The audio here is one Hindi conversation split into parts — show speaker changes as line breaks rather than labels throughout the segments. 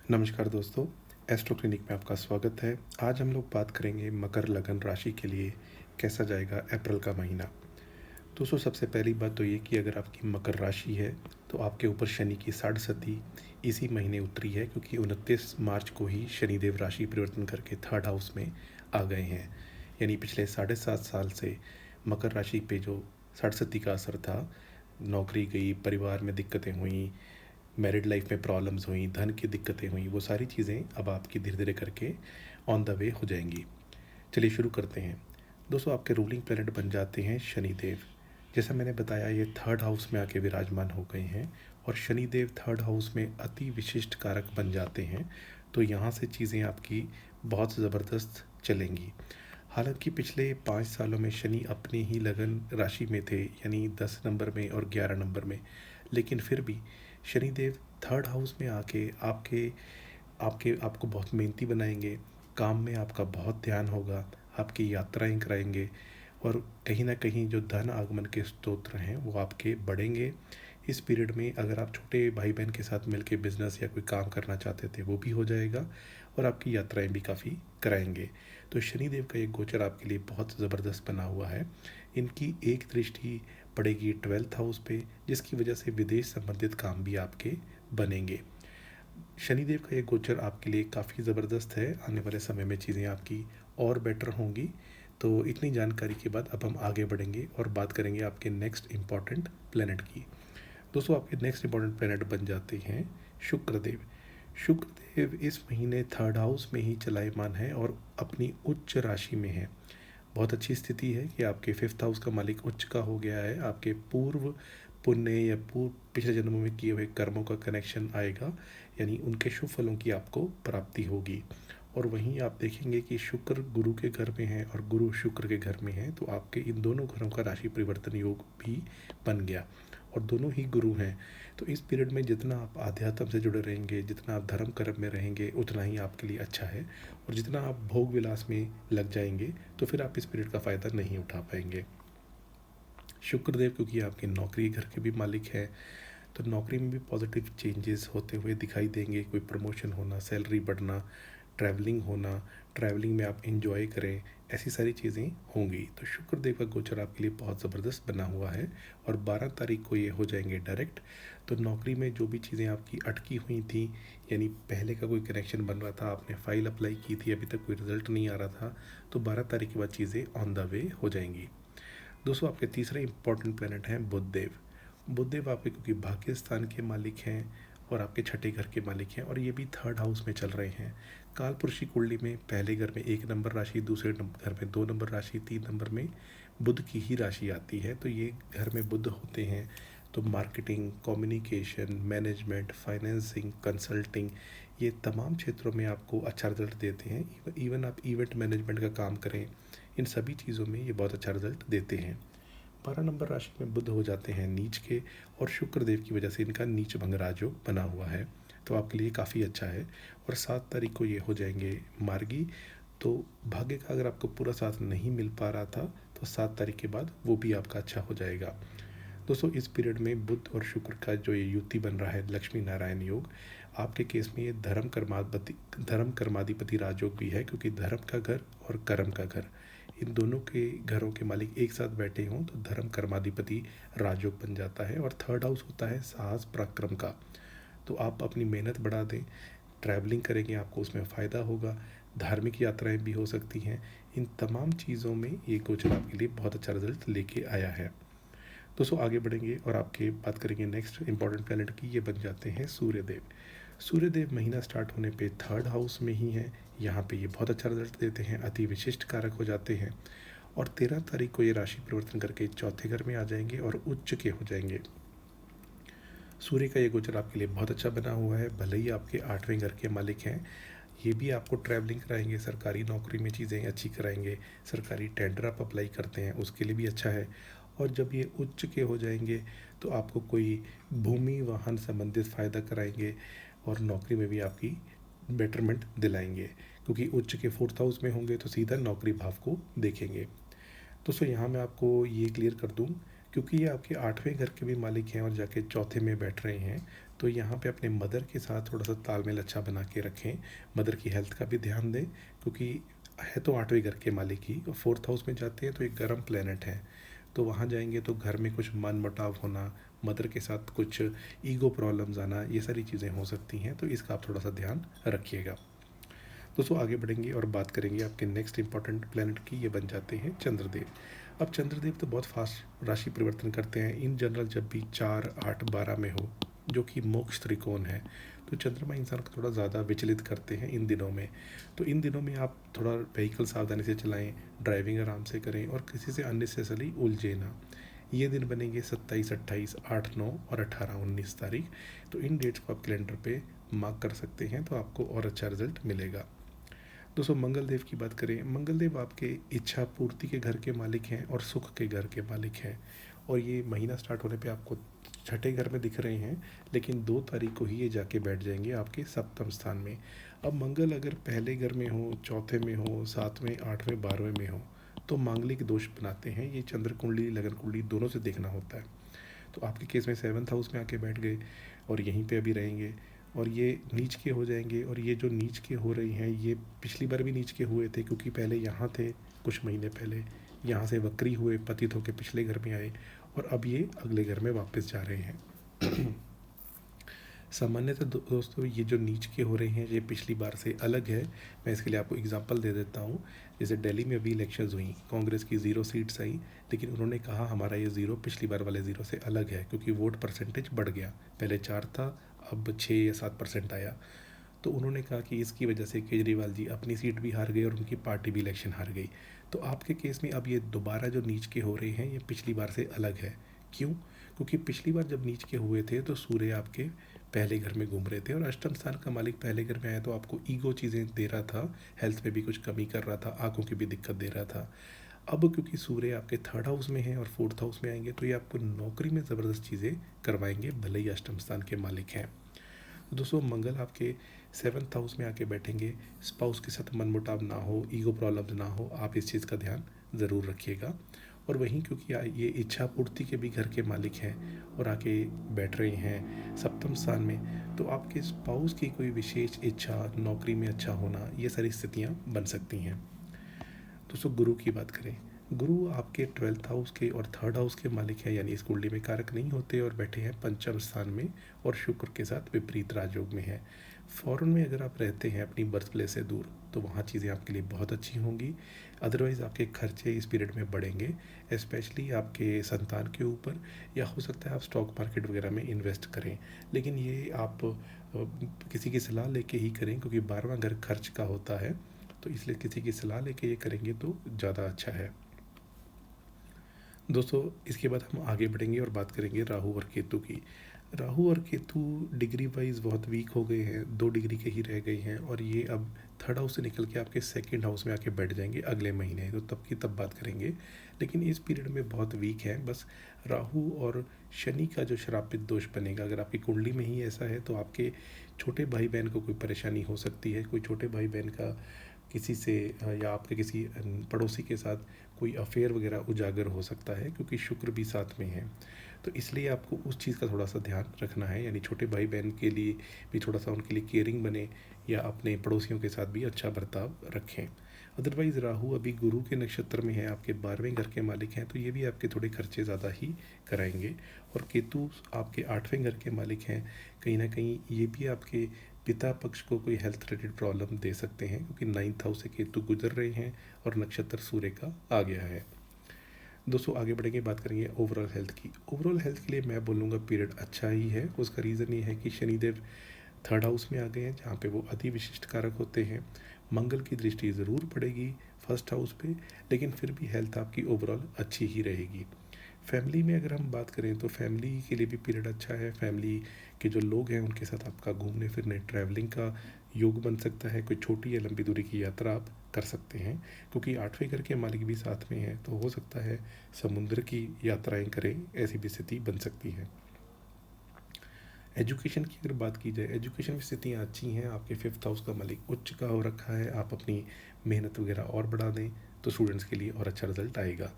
नमस्कार दोस्तों, एस्ट्रो क्लिनिक में आपका स्वागत है। आज हम लोग बात करेंगे मकर लगन राशि के लिए कैसा जाएगा अप्रैल का महीना। दोस्तों, सबसे पहली बात तो ये कि अगर आपकी मकर राशि है तो आपके ऊपर शनि की साढ़े सती इसी महीने उतरी है, क्योंकि 29 मार्च को ही शनिदेव राशि परिवर्तन करके थर्ड हाउस में आ गए हैं। यानी पिछले 7.5 साल से मकर राशि पे जो साढ़े सती का असर था, नौकरी गई, परिवार में दिक्कतें हुई, मैरिड लाइफ में प्रॉब्लम्स हुई, धन की दिक्कतें हुई, वो सारी चीज़ें अब आपकी धीरे धीरे करके ऑन द वे हो जाएंगी। चलिए शुरू करते हैं। दोस्तों, आपके रूलिंग प्लैनेट बन जाते हैं शनिदेव। जैसा मैंने बताया, ये थर्ड हाउस में आके विराजमान हो गए हैं और शनिदेव थर्ड हाउस में अति विशिष्ट कारक बन जाते हैं। तो यहाँ से चीज़ें आपकी बहुत ज़बरदस्त चलेंगी। हालांकि पिछले 5 सालों में शनि अपनी ही लगन राशि में थे, यानी 10 नंबर में और 11 नंबर में, लेकिन फिर भी शनिदेव थर्ड हाउस में आके आपके आपके आपको बहुत मेहनती बनाएंगे। काम में आपका बहुत ध्यान होगा, आपकी यात्राएं कराएंगे और कहीं ना कहीं जो धन आगमन के स्तोत्र हैं वो आपके बढ़ेंगे। इस पीरियड में अगर आप छोटे भाई बहन के साथ मिलकर बिजनेस या कोई काम करना चाहते थे वो भी हो जाएगा और आपकी यात्राएं भी काफ़ी कराएंगे। तो शनिदेव का ये गोचर आपके लिए बहुत ज़बरदस्त बना हुआ है। इनकी एक दृष्टि पड़ेगी 12th हाउस पे, जिसकी वजह से विदेश संबंधित काम भी आपके बनेंगे। शनिदेव का ये गोचर आपके लिए काफ़ी ज़बरदस्त है। आने वाले समय में चीज़ें आपकी और बेटर होंगी। तो इतनी जानकारी के बाद अब हम आगे बढ़ेंगे और बात करेंगे आपके नेक्स्ट इम्पॉर्टेंट प्लेनेट की। दोस्तों, आपके नेक्स्ट इम्पॉर्टेंट प्लेनेट बन जाते हैं शुक्रदेव। शुक्रदेव इस महीने थर्ड हाउस में ही चलायमान है और अपनी उच्च राशि में है। बहुत अच्छी स्थिति है कि आपके फिफ्थ हाउस का मालिक उच्च का हो गया है। आपके पूर्व पुण्य या पूर्व पिछले जन्मों में किए हुए कर्मों का कनेक्शन आएगा, यानी उनके शुभ फलों की आपको प्राप्ति होगी। और वहीं आप देखेंगे कि शुक्र गुरु के घर में है और गुरु शुक्र के घर में है, तो आपके इन दोनों घरों का राशि परिवर्तन योग भी बन गया और दोनों ही गुरु हैं। तो इस पीरियड में जितना आप आध्यात्म से जुड़े रहेंगे, जितना आप धर्म कर्म में रहेंगे, उतना ही आपके लिए अच्छा है। और जितना आप भोग विलास में लग जाएंगे तो फिर आप इस पीरियड का फ़ायदा नहीं उठा पाएंगे। शुक्रदेव क्योंकि आपके नौकरी घर के भी मालिक हैं, तो नौकरी में भी पॉजिटिव चेंजेस होते हुए दिखाई देंगे। कोई प्रमोशन होना, सैलरी बढ़ना, ट्रैवलिंग होना, ट्रैवलिंग में आप इंजॉय करें, ऐसी सारी चीज़ें होंगी। तो शुक्रदेव का गोचर आपके लिए बहुत ज़बरदस्त बना हुआ है और 12 तारीख को ये हो जाएंगे डायरेक्ट। तो नौकरी में जो भी चीज़ें आपकी अटकी हुई थी, यानी पहले का कोई कनेक्शन बन रहा था, आपने फ़ाइल अप्लाई की थी, अभी तक कोई रिज़ल्ट नहीं आ रहा था, तो 12 तारीख के बाद चीज़ें ऑन द वे हो जाएंगी। दोस्तों, आपके तीसरे इंपॉर्टेंट प्लैनेट हैं बुधदेव। बुधदेव आपके क्योंकि भाग्य स्थान के मालिक हैं और आपके छठे घर के मालिक हैं और ये भी थर्ड हाउस में चल रहे हैं। कालपुरुषी कुंडली में पहले घर में 1 नंबर राशि, दूसरे घर में 2 नंबर राशि, 3 नंबर में बुध की ही राशि आती है। तो ये घर में बुध होते हैं तो marketing, communication, management, financing, consulting, ये तमाम क्षेत्रों में आपको अच्छा रिजल्ट देते हैं। इवन आप इवेंट मैनेजमेंट का काम करें, इन सभी चीज़ों में ये बहुत अच्छा रिजल्ट देते हैं। 12 नंबर राशि में बुध हो जाते हैं नीच के और शुक्रदेव की वजह से इनका नीच भंग राजयोग बना हुआ है, तो आपके लिए काफ़ी अच्छा है। और 7 तारीख को ये हो जाएंगे मार्गी। तो भाग्य का अगर आपको पूरा साथ नहीं मिल पा रहा था तो 7 तारीख के बाद वो भी आपका अच्छा हो जाएगा। दोस्तों, इस पीरियड में बुध और शुक्र का जो ये युति बन रहा है, लक्ष्मी नारायण योग, आपके केस में ये धर्म कर्माधिपति राजयोग भी है, क्योंकि धर्म का घर और कर्म का घर, इन दोनों के घरों के मालिक एक साथ बैठे हों तो धर्म कर्माधिपति राजयोग बन जाता है। और थर्ड हाउस होता है साहस पराक्रम का। तो आप अपनी मेहनत बढ़ा दें, ट्रैवलिंग करेंगे, आपको उसमें फ़ायदा होगा, धार्मिक यात्राएं भी हो सकती हैं। इन तमाम चीज़ों में ये गोचर आपके लिए बहुत अच्छा रिजल्ट लेके आया है। दोस्तों, आगे बढ़ेंगे और आपके बात करेंगे नेक्स्ट इंपॉर्टेंट प्लैनेट की। ये बन जाते हैं सूर्यदेव। सूर्यदेव महीना स्टार्ट होने पे थर्ड हाउस में ही हैं। यहाँ पे ये बहुत अच्छा रिजल्ट देते हैं, अति विशिष्ट कारक हो जाते हैं। और 13 तारीख को ये राशि परिवर्तन करके चौथे घर में आ जाएंगे और उच्च के हो जाएंगे। सूर्य का ये गोचर आपके लिए बहुत अच्छा बना हुआ है। भले ही आपके 8वें घर के मालिक हैं, ये भी आपको ट्रैवलिंग कराएंगे, सरकारी नौकरी में चीज़ें अच्छी कराएंगे, सरकारी टेंडर आप अप्लाई करते हैं उसके लिए भी अच्छा है। और जब ये उच्च के हो जाएंगे तो आपको कोई भूमि वाहन संबंधित फ़ायदा कराएंगे और नौकरी में भी आपकी बेटरमेंट दिलाएंगे, क्योंकि उच्च के फोर्थ हाउस में होंगे तो सीधा नौकरी भाव को देखेंगे। दोस्तों, यहाँ मैं आपको ये क्लियर कर दूँ, क्योंकि ये आपके 8वें घर के भी मालिक हैं और जाके चौथे में बैठ रहे हैं, तो यहाँ पे अपने मदर के साथ थोड़ा सा तालमेल अच्छा बना के रखें, मदर की हेल्थ का भी ध्यान दें, क्योंकि है तो आठवें घर के मालिक ही और फोर्थ हाउस में जाते हैं तो एक गर्म प्लेनेट है, तो वहाँ जाएंगे तो घर में कुछ मनमुटाव होना, मदर के साथ कुछ ईगो प्रॉब्लम्स आना, ये सारी चीज़ें हो सकती हैं, तो इसका आप थोड़ा सा ध्यान रखिएगा। दोस्तों आगे बढ़ेंगे और बात करेंगे आपके नेक्स्ट इंपॉर्टेंट प्लैनेट की, ये बन जाते हैं चंद्रदेव। अब चंद्रदेव तो बहुत फास्ट राशि परिवर्तन करते हैं इन जनरल, जब भी 4, 8, 12 में हो, जो कि मोक्ष त्रिकोण है, तो चंद्रमा इंसान को थोड़ा ज़्यादा विचलित करते हैं इन दिनों में। तो इन दिनों में आप थोड़ा व्हीकल सावधानी से चलाएं, ड्राइविंग आराम से करें और किसी से अननेसेसरी उलझे ना। ये दिन बनेंगे 27, 28, 8, 9 और 18, 19 तारीख। तो इन डेट्स को आप कैलेंडर पे मार्क कर सकते हैं, तो आपको और अच्छा रिजल्ट मिलेगा। दोस्तों मंगल देव की बात करें, मंगल देव आपके इच्छा पूर्ति के घर के मालिक हैं और सुख के घर के मालिक हैं, और ये महीना स्टार्ट होने पे आपको छठे घर में दिख रहे हैं, लेकिन 2 तारीख को ही ये जाके बैठ जाएंगे आपके सप्तम स्थान में। अब मंगल अगर पहले घर में हो, चौथे में हो, 7वें, 8वें, 12वें में हो, तो मांगलिक दोष बनाते हैं। ये चंद्र कुंडली लगन कुंडली दोनों से देखना होता है। तो आपके केस में 7th हाउस में आके बैठ गए और यहीं पे अभी रहेंगे, और ये नीच के हो जाएंगे, और ये जो नीच के हो रही हैं ये पिछली बार भी नीच के हुए थे, क्योंकि पहले यहाँ थे कुछ महीने पहले, यहाँ से वक्री हुए, पतित होकर पिछले घर में आए, और अब ये अगले घर में वापस जा रहे हैं। सामान्यतः दोस्तों ये जो नीच के हो रहे हैं ये पिछली बार से अलग है। मैं इसके लिए आपको एग्जांपल दे देता हूँ। जैसे दिल्ली में अभी इलेक्शंस हुई, कांग्रेस की 0 सीट्स आई, लेकिन उन्होंने कहा हमारा ये 0 पिछली बार वाले 0 से अलग है, क्योंकि वोट परसेंटेज बढ़ गया, पहले 4 था अब 6 या 7% आया। तो उन्होंने कहा कि इसकी वजह से केजरीवाल जी अपनी सीट भी हार गए और उनकी पार्टी भी इलेक्शन हार गई। तो आपके केस में अब ये दोबारा जो नीच के हो रहे हैं ये पिछली बार से अलग है। क्यों? क्योंकि पिछली बार जब नीच के हुए थे तो सूर्य आपके पहले घर में घूम रहे थे, और अष्टम स्थान का मालिक पहले घर में आया तो आपको ईगो चीज़ें दे रहा था, हेल्थ में भी कुछ कमी कर रहा था, आंखों की भी दिक्कत दे रहा था। अब क्योंकि सूर्य आपके 3rd हाउस में है और 4th हाउस में आएंगे, तो ये आपको नौकरी में ज़बरदस्त चीज़ें करवाएंगे, भले ही अष्टम स्थान के मालिक हैं। तो दोस्तों मंगल आपके 7th हाउस में आके बैठेंगे, स्पाउस के साथ मनमुटाव ना हो, ईगो प्रॉब्लम्स ना हो, आप इस चीज़ का ध्यान ज़रूर रखिएगा। और वहीं क्योंकि ये इच्छा पूर्ति के भी घर के मालिक हैं और आके बैठ रहे हैं सप्तम स्थान में, तो आपके स्पाउस की कोई विशेष इच्छा, नौकरी में अच्छा होना, ये सारी स्थितियाँ बन सकती हैं। दोस्तों गुरु की बात करें, गुरु आपके 12th हाउस के और 3rd हाउस के मालिक हैं, यानी इस कुंडली में कारक नहीं होते और बैठे हैं पंचम स्थान में, और शुक्र के साथ विपरीत राजयोग में है। फॉरेन में अगर आप रहते हैं अपनी बर्थ प्लेस से दूर, तो वहाँ चीज़ें आपके लिए बहुत अच्छी होंगी। अदरवाइज़ आपके खर्चे इस पीरियड में बढ़ेंगे, स्पेशली आपके संतान के ऊपर, या हो सकता है आप स्टॉक मार्केट वगैरह में इन्वेस्ट करें, लेकिन ये आप किसी की सलाह लेके ही करें, क्योंकि 12वां घर खर्च का होता है, तो इसलिए किसी की सलाह लेके ये करेंगे तो ज़्यादा अच्छा है। दोस्तों इसके बाद हम आगे बढ़ेंगे और बात करेंगे राहु और केतु की। राहु और केतु डिग्री वाइज बहुत वीक हो गए हैं, 2 डिग्री के ही रह गए हैं, और ये अब 3rd हाउस से निकल के आपके 2nd हाउस में आके बैठ जाएंगे अगले महीने, तो तब की तब बात करेंगे। लेकिन इस पीरियड में बहुत वीक है, बस राहु और शनि का जो श्रापित दोष बनेगा, अगर आपकी कुंडली में ही ऐसा है तो आपके छोटे भाई बहन को कोई परेशानी हो सकती है, कोई छोटे भाई बहन का किसी से या आपके किसी पड़ोसी के साथ कोई अफेयर वगैरह उजागर हो सकता है, क्योंकि शुक्र भी साथ में है। तो इसलिए आपको उस चीज़ का थोड़ा सा ध्यान रखना है, यानी छोटे भाई बहन के लिए भी थोड़ा सा उनके लिए केयरिंग बने, या अपने पड़ोसियों के साथ भी अच्छा बर्ताव रखें। अदरवाइज़ राहु अभी गुरु के नक्षत्र में है, आपके 12वें घर के मालिक हैं, तो ये भी आपके थोड़े खर्चे ज़्यादा ही कराएंगे। और केतु आपके 8वें घर के मालिक हैं, कहीं ना कहीं ये भी आपके पिता पक्ष को कोई हेल्थ रिलेटेड प्रॉब्लम दे सकते हैं, क्योंकि 9th हाउस से केतु गुजर रहे हैं और नक्षत्र सूर्य का आ गया है। दोस्तों आगे बढ़ेंगे, बात करेंगे ओवरऑल हेल्थ की। ओवरऑल हेल्थ के लिए मैं बोलूँगा पीरियड अच्छा ही है। उसका रीज़न ये है कि शनिदेव 3rd हाउस में आ गए हैं, जहाँ पे वो अति विशिष्ट कारक होते हैं। मंगल की दृष्टि ज़रूर पड़ेगी 1st हाउस पे, लेकिन फिर भी हेल्थ आपकी ओवरऑल अच्छी ही रहेगी। फैमिली में अगर हम बात करें तो फैमिली के लिए भी पीरियड अच्छा है। फैमिली के जो लोग हैं उनके साथ आपका घूमने फिरने, ट्रैवलिंग का योग बन सकता है। कोई छोटी या लंबी दूरी की यात्रा आप कर सकते हैं, क्योंकि 8वें घर के मालिक भी साथ में हैं, तो हो सकता है समुद्र की यात्राएं करें, ऐसी भी स्थिति बन सकती है। एजुकेशन की अगर बात की जाए, एजुकेशन में स्थितियाँ अच्छी हैं। आपके 5th हाउस का मालिक उच्च का हो रखा है, आप अपनी मेहनत वगैरह और बढ़ा दें तो स्टूडेंट्स के लिए और अच्छा रिजल्ट आएगा।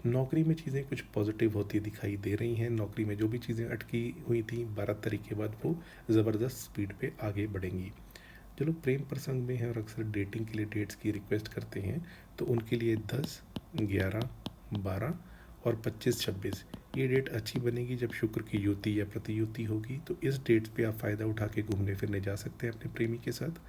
नौकरी में चीज़ें कुछ पॉजिटिव होती दिखाई दे रही हैं। नौकरी में जो भी चीज़ें अटकी हुई थी 12 तारीख के बाद वो ज़बरदस्त स्पीड पे आगे बढ़ेंगी। जो लोग प्रेम प्रसंग में हैं और अक्सर डेटिंग के लिए डेट्स की रिक्वेस्ट करते हैं तो उनके लिए 10, 11, 12 और 25-26 ये डेट अच्छी बनेगी। जब शुक्र की युति या प्रतियुति होगी तो इस डेट पे आप फ़ायदा उठा के घूमने फिरने जा सकते हैं अपने प्रेमी के साथ।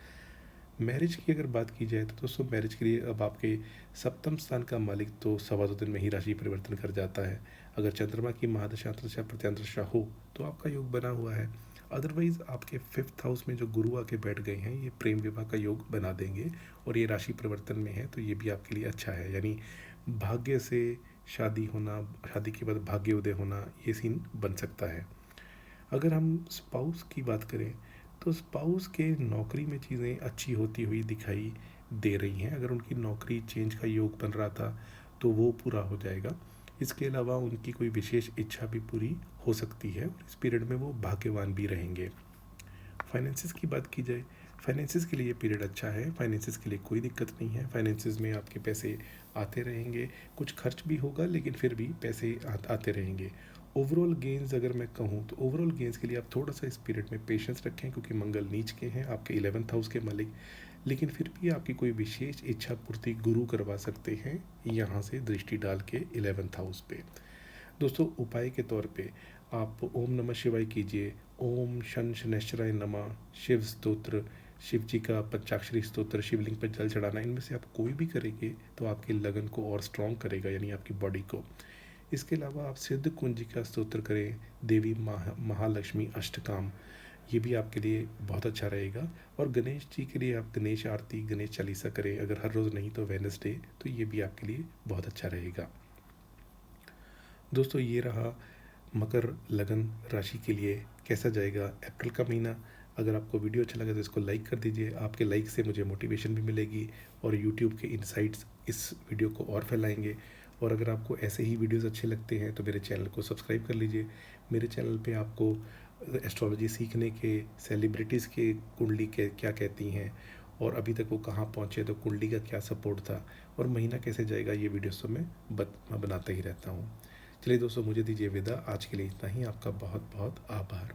मैरिज की अगर बात की जाए तो दोस्तों मैरिज के लिए अब आपके सप्तम स्थान का मालिक तो सवा दो दिन में ही राशि परिवर्तन कर जाता है। अगर चंद्रमा की महादशा अंतरदशा प्रत्यांतरदशा हो तो आपका योग बना हुआ है। अदरवाइज आपके फिफ्थ हाउस में जो गुरु आके बैठ गए हैं ये प्रेम विवाह का योग बना देंगे और ये राशि परिवर्तन में है तो ये भी आपके लिए अच्छा है। यानी भाग्य से शादी होना, शादी के बाद भाग्य उदय होना, ये सीन बन सकता है। अगर हम स्पाउस की बात करें तो स्पाउस के नौकरी में चीज़ें अच्छी होती हुई दिखाई दे रही हैं। अगर उनकी नौकरी चेंज का योग बन रहा था तो वो पूरा हो जाएगा। इसके अलावा उनकी कोई विशेष इच्छा भी पूरी हो सकती है और इस पीरियड में वो भाग्यवान भी रहेंगे। फाइनेंसिस की बात की जाए, फाइनेंसिस के लिए ये पीरियड अच्छा है। फाइनेंसिस के लिए कोई दिक्कत नहीं है। फाइनेंसिस में आपके पैसे आते रहेंगे, कुछ खर्च भी होगा लेकिन फिर भी पैसे आते रहेंगे। ओवरऑल गेंस अगर मैं कहूँ तो ओवरऑल गेंस के लिए आप थोड़ा सा इस पीरियड में पेशेंस रखें क्योंकि मंगल नीच के हैं, आपके 11th हाउस के मालिक। लेकिन फिर भी आपकी कोई विशेष इच्छा पूर्ति गुरु करवा सकते हैं यहाँ से दृष्टि डाल के 11th हाउस पे। दोस्तों उपाय के तौर पे आप ओम नमः शिवाय कीजिए। ओम शन शनैश्चराय नमः, शिव स्तोत्र, शिव जी का पंचाक्षरी स्तोत्र, शिवलिंग पर जल चढ़ाना, इनमें से आप कोई भी करेंगे तो आपके लगन को और स्ट्रॉन्ग करेगा यानी आपकी बॉडी को। इसके अलावा आप सिद्ध कुंजी का स्तोत्र करें, देवी महालक्ष्मी अष्टकाम, ये भी आपके लिए बहुत अच्छा रहेगा। और गणेश जी के लिए आप गणेश आरती, गणेश चालीसा करें। अगर हर रोज़ नहीं तो वेडनेसडे, तो ये भी आपके लिए बहुत अच्छा रहेगा। दोस्तों ये रहा मकर लगन राशि के लिए कैसा जाएगा अप्रैल का महीना। अगर आपको वीडियो अच्छा लगा तो इसको लाइक कर दीजिए। आपके लाइक से मुझे मोटिवेशन भी मिलेगी और यूट्यूब के इनसाइट्स इस वीडियो को और फैलाएंगे। और अगर आपको ऐसे ही वीडियोस अच्छे लगते हैं तो मेरे चैनल को सब्सक्राइब कर लीजिए। मेरे चैनल पे आपको एस्ट्रोलॉजी सीखने के, सेलिब्रिटीज़ के कुंडली के क्या कहती हैं और अभी तक वो कहाँ पहुँचे तो कुंडली का क्या सपोर्ट था और महीना कैसे जाएगा, ये वीडियोस तो मैं बनाता ही रहता हूँ। चलिए दोस्तों मुझे दीजिए विदा। आज के लिए इतना ही। आपका बहुत बहुत आभार।